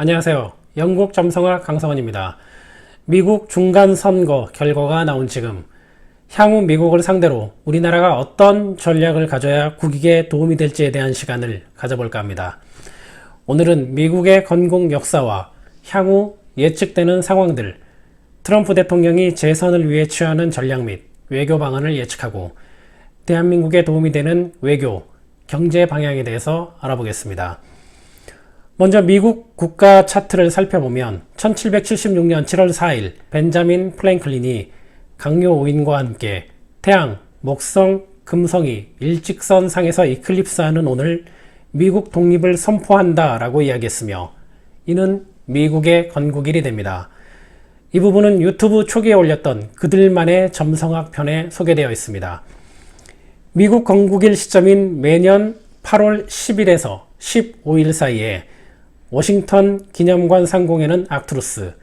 안녕하세요. 영국 점성학 강성원입니다. 미국 중간선거 결과가 나온 지금 향후 미국을 상대로 우리나라가 어떤 전략을 가져야 국익에 도움이 될지에 대한 시간을 가져볼까 합니다. 오늘은 미국의 건국 역사와 향후 예측되는 상황들, 트럼프 대통령이 재선을 위해 취하는 전략 및 외교 방안을 예측하고 대한민국에 도움이 되는 외교, 경제 방향에 대해서 알아보겠습니다. 먼저 미국 국가 차트를 살펴보면 1776년 7월 4일 벤자민 프랭클린이 강요 오인과 함께 태양, 목성, 금성이 일직선상에서 이클립스하는 오늘 미국 독립을 선포한다 라고 이야기했으며 이는 미국의 건국일이 됩니다. 이 부분은 유튜브 초기에 올렸던 그들만의 점성학 편에 소개되어 있습니다. 미국 건국일 시점인 매년 8월 10일에서 15일 사이에 워싱턴 기념관 상공에는 아크투루스,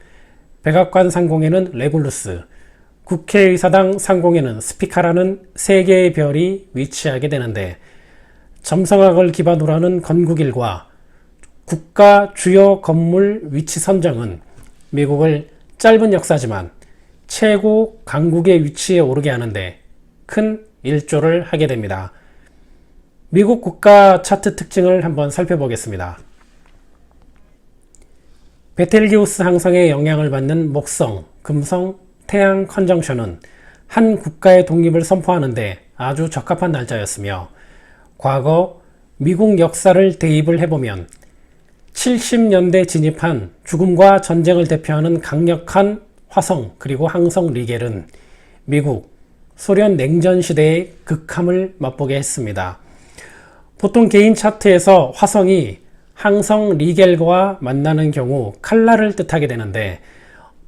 백악관 상공에는 레굴루스, 국회의사당 상공에는 스피카라는 세 개의 별이 위치하게 되는데 점성학을 기반으로 하는 건국일과 국가 주요 건물 위치 선정은 미국을 짧은 역사지만 최고 강국의 위치에 오르게 하는데 큰 일조를 하게 됩니다. 미국 국가 차트 특징을 한번 살펴보겠습니다. 베텔기우스 항성의 영향을 받는 목성, 금성, 태양 컨정션은 한 국가의 독립을 선포하는데 아주 적합한 날짜였으며 과거 미국 역사를 대입을 해보면 70년대 진입한 죽음과 전쟁을 대표하는 강력한 화성 그리고 항성 리겔은 미국, 소련 냉전 시대의 극함을 맛보게 했습니다. 보통 개인 차트에서 화성이 항성 리겔과 만나는 경우 칼날을 뜻하게 되는데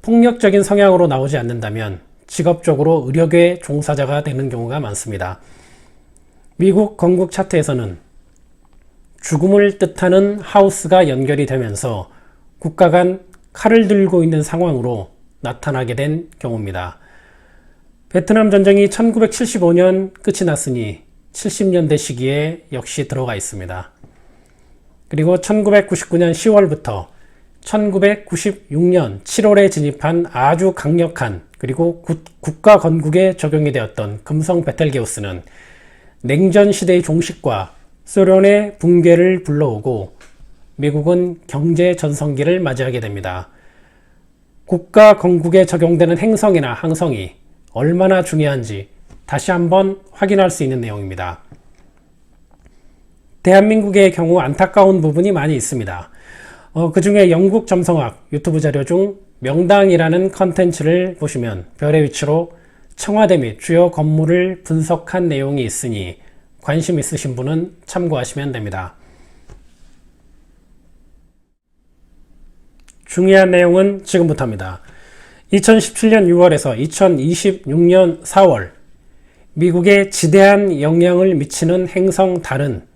폭력적인 성향으로 나오지 않는다면 직업적으로 의료계 종사자가 되는 경우가 많습니다. 미국 건국 차트에서는 죽음을 뜻하는 하우스가 연결이 되면서 국가 간 칼을 들고 있는 상황으로 나타나게 된 경우입니다. 베트남 전쟁이 1975년 끝이 났으니 70년대 시기에 역시 들어가 있습니다. 그리고 1999년 10월부터 1996년 7월에 진입한 아주 강력한 그리고 국가 건국에 적용이 되었던 금성 베텔게우스는 냉전 시대의 종식과 소련의 붕괴를 불러오고 미국은 경제 전성기를 맞이하게 됩니다. 국가 건국에 적용되는 행성이나 항성이 얼마나 중요한지 다시 한번 확인할 수 있는 내용입니다. 대한민국의 경우 안타까운 부분이 많이 있습니다. 그 중에 영국 점성학 유튜브 자료 중 명당이라는 컨텐츠를 보시면 별의 위치로 청와대 및 주요 건물을 분석한 내용이 있으니 관심 있으신 분은 참고하시면 됩니다. 중요한 내용은 지금부터입니다. 2017년 6월에서 2026년 4월 미국에 지대한 영향을 미치는 행성 달은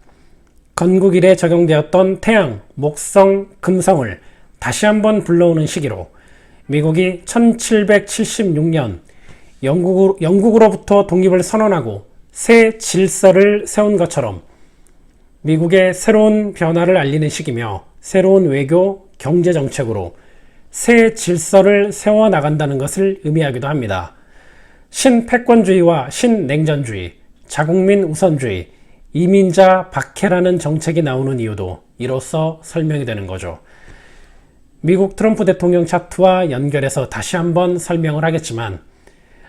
건국일에 적용되었던 태양, 목성, 금성을 다시 한번 불러오는 시기로 미국이 1776년 영국으로부터 독립을 선언하고 새 질서를 세운 것처럼 미국의 새로운 변화를 알리는 시기며 새로운 외교, 경제 정책으로 새 질서를 세워나간다는 것을 의미하기도 합니다. 신패권주의와 신냉전주의, 자국민 우선주의, 이민자 박해라는 정책이 나오는 이유도 이로써 설명이 되는 거죠. 미국 트럼프 대통령 차트와 연결해서 다시 한번 설명을 하겠지만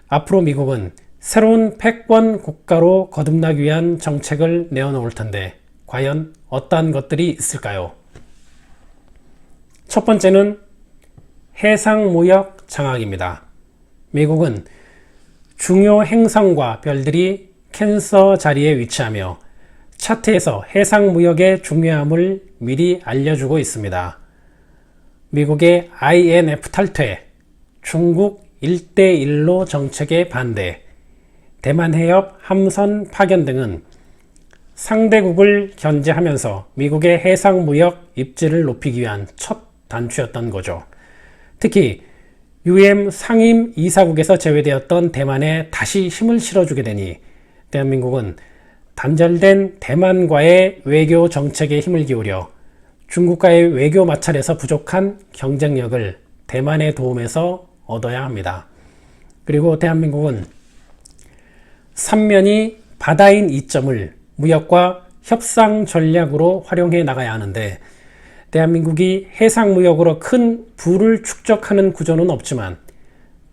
앞으로 미국은 새로운 패권 국가로 거듭나기 위한 정책을 내어놓을 텐데 과연 어떠한 것들이 있을까요? 첫 번째는 해상무역 장악입니다. 미국은 중요 행성과 별들이 캔서 자리에 위치하며 차트에서 해상무역의 중요함을 미리 알려주고 있습니다. 미국의 INF 탈퇴, 중국 1대1로 정책의 반대, 대만 해협 함선 파견 등은 상대국을 견제하면서 미국의 해상무역 입지를 높이기 위한 첫 단추였던 거죠. 특히 UM 상임 이사국에서 제외되었던 대만에 다시 힘을 실어주게 되니 대한민국은 단절된 대만과의 외교 정책에 힘을 기울여 중국과의 외교 마찰에서 부족한 경쟁력을 대만의 도움에서 얻어야 합니다. 그리고 대한민국은 삼면이 바다인 이점을 무역과 협상 전략으로 활용해 나가야 하는데, 대한민국이 해상무역으로 큰 부를 축적하는 구조는 없지만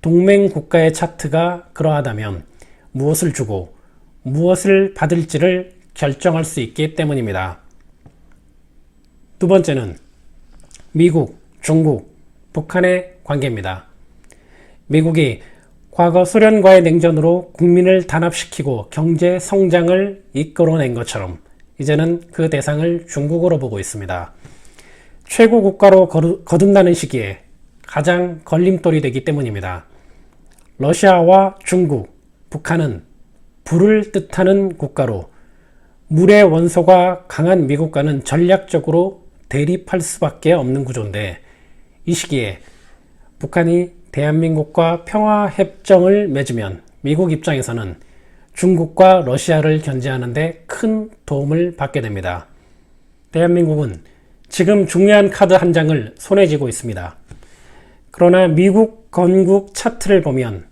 동맹 국가의 차트가 그러하다면 무엇을 주고 무엇을 받을지를 결정할 수 있기 때문입니다. 두 번째는 미국, 중국, 북한의 관계입니다. 미국이 과거 소련과의 냉전으로 국민을 단합시키고 경제 성장을 이끌어낸 것처럼 이제는 그 대상을 중국으로 보고 있습니다. 최고 국가로 거듭나는 시기에 가장 걸림돌이 되기 때문입니다. 러시아와 중국, 북한은 불을 뜻하는 국가로 물의 원소가 강한 미국과는 전략적으로 대립할 수밖에 없는 구조인데, 이 시기에 북한이 대한민국과 평화협정을 맺으면 미국 입장에서는 중국과 러시아를 견제하는 데 큰 도움을 받게 됩니다. 대한민국은 지금 중요한 카드 한 장을 손에 쥐고 있습니다. 그러나 미국 건국 차트를 보면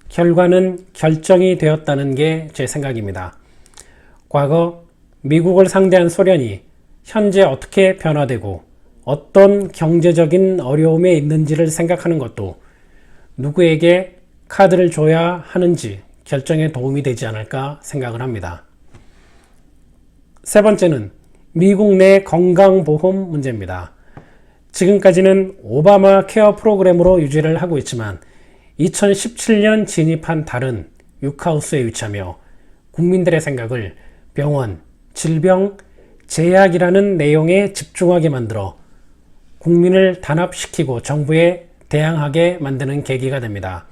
결과는 결정이 되었다는 게 제 생각입니다. 과거 미국을 상대한 소련이 현재 어떻게 변화되고 어떤 경제적인 어려움에 있는지를 생각하는 것도 누구에게 카드를 줘야 하는지 결정에 도움이 되지 않을까 생각을 합니다. 세 번째는 미국 내 건강보험 문제입니다. 지금까지는 오바마 케어 프로그램으로 유지를 하고 있지만 2017년 진입한 달은 육하우스에 위치하며 국민들의 생각을 병원, 질병, 제약이라는 내용에 집중하게 만들어 국민을 단합시키고 정부에 대항하게 만드는 계기가 됩니다.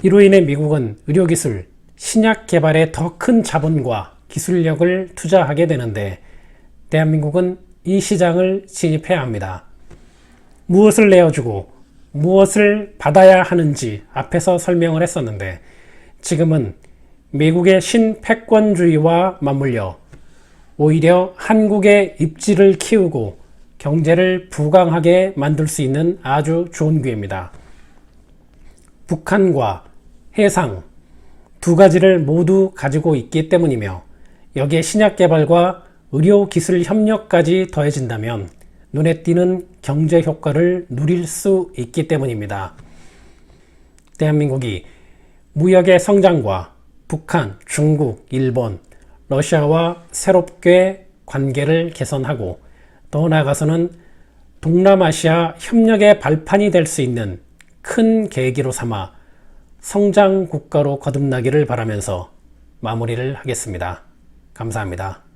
이로 인해 미국은 의료기술, 신약 개발에 더 큰 자본과 기술력을 투자하게 되는데, 대한민국은 이 시장을 진입해야 합니다. 무엇을 내어주고 무엇을 받아야 하는지 앞에서 설명을 했었는데, 지금은 미국의 신패권주의와 맞물려 오히려 한국의 입지를 키우고 경제를 부강하게 만들 수 있는 아주 좋은 기회입니다. 북한과 해상 두 가지를 모두 가지고 있기 때문이며, 여기에 신약 개발과 의료 기술 협력까지 더해진다면 눈에 띄는 경제 효과를 누릴 수 있기 때문입니다. 대한민국이 무역의 성장과 북한, 중국, 일본, 러시아와 새롭게 관계를 개선하고 더 나아가서는 동남아시아 협력의 발판이 될 수 있는 큰 계기로 삼아 성장 국가로 거듭나기를 바라면서 마무리를 하겠습니다. 감사합니다.